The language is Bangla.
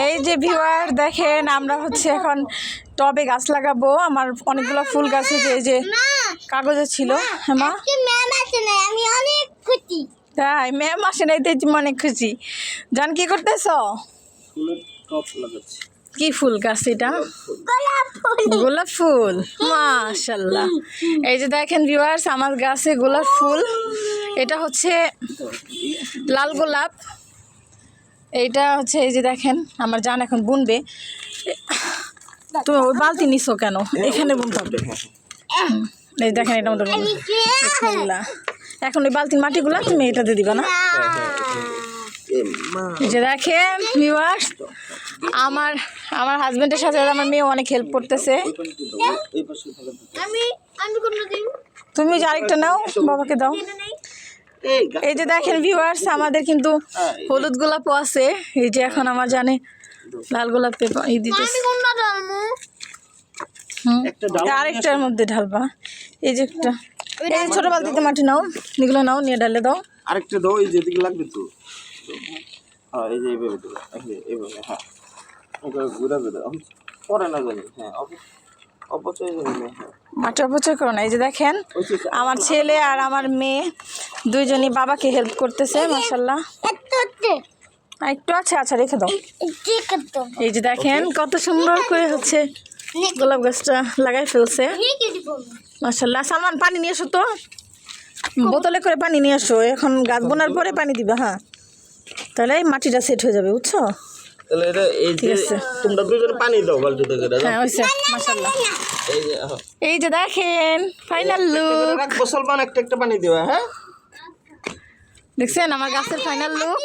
এই যে ভিউয়ার দেখেন, আমরা হচ্ছে এখন টবে গাছ লাগাবো। আমার অনেকগুলো ফুল গাছ আছে, এই যে কাগজে ছিল। হ্যাঁ মা, আমি অনেক খুশি। তাই ম্যাম আসে নাই, তো অনেক খুশি। জান কি করতেছ? কি ফুল গাছ এটা? গোলাপ ফুল, মাশাআল্লাহ। এই যে দেখেন ভিউয়ার্স, আমার গাছে গোলাপ ফুল। এটা হচ্ছে লাল গোলাপ। এইটা হচ্ছে, এই যে দেখেন আমার জান এখন বুনবে। তুমি ওই বালতি নিছো কেন? এখানে বুনতে হবে। এই দেখেন, এটা মতো এখন ওই বালতির মাটিগুলা তুমি এটাতে দিবা না? এই যে দেখেন ভিউয়ার্স, আমার হাজবেন্ডের সাথে আমার মেয়ে অনেক হেল্প করতেছে। তুমি যে আরেকটা নাও, বাবাকে দাও। এই যে দেখেন ভিউয়ার্স, আমাদের কিন্তু হলুদ গোলাপও আছে। এই যে এখন আমার জানে লাল গোলাপ দিতেছে। আরেকটার মধ্যে ঢালবা। এই যে একটা, এই ছোট বালতিতে মাটি নাও, এগুলো নাও, নিয়ে ঢালে দাও। আরেকটা দাও, এই যেদিকে লাগবে তো। হ্যাঁ, এই যে এইভাবে দেবো, এইভাবে। হ্যাঁ, ঘুরে ঘুরে পরে না জানি। হ্যাঁ, অপচয় যাবে না। মাটি অপচয় করো না। এই যে দেখেন, আমার ছেলে আর আমার মেয়ে দুইজনই বাবাকে হেল্প করতেছে। মাশাআল্লাহ। একটু আছে, আচ্ছা রেখে দাও। এই যে দেখেন কত সুন্দর করে হচ্ছে গোলাপ গাছটা লাগাই ফেলছে। মাশাআল্লাহ। সালমান, পানি নিয়ে এসো তো, বোতলে করে পানি নিয়ে এসো। এখন গাছ বোনার পরে পানি দিবা। হ্যাঁ, তাহলে এই মাটিটা সেট হয়ে যাবে, বুঝছো? তাহলে এটা এই যে তোমরা দুইজনে পানি দাও বালতিতে করে। হ্যাঁ হইছে, মাশাআল্লাহ। এই যে দেখেন ফাইনাল লুক। মুসলমান একটা পানি দিবা। হ্যাঁ, দেখছেন আমার গাছের ফাইনাল লুক।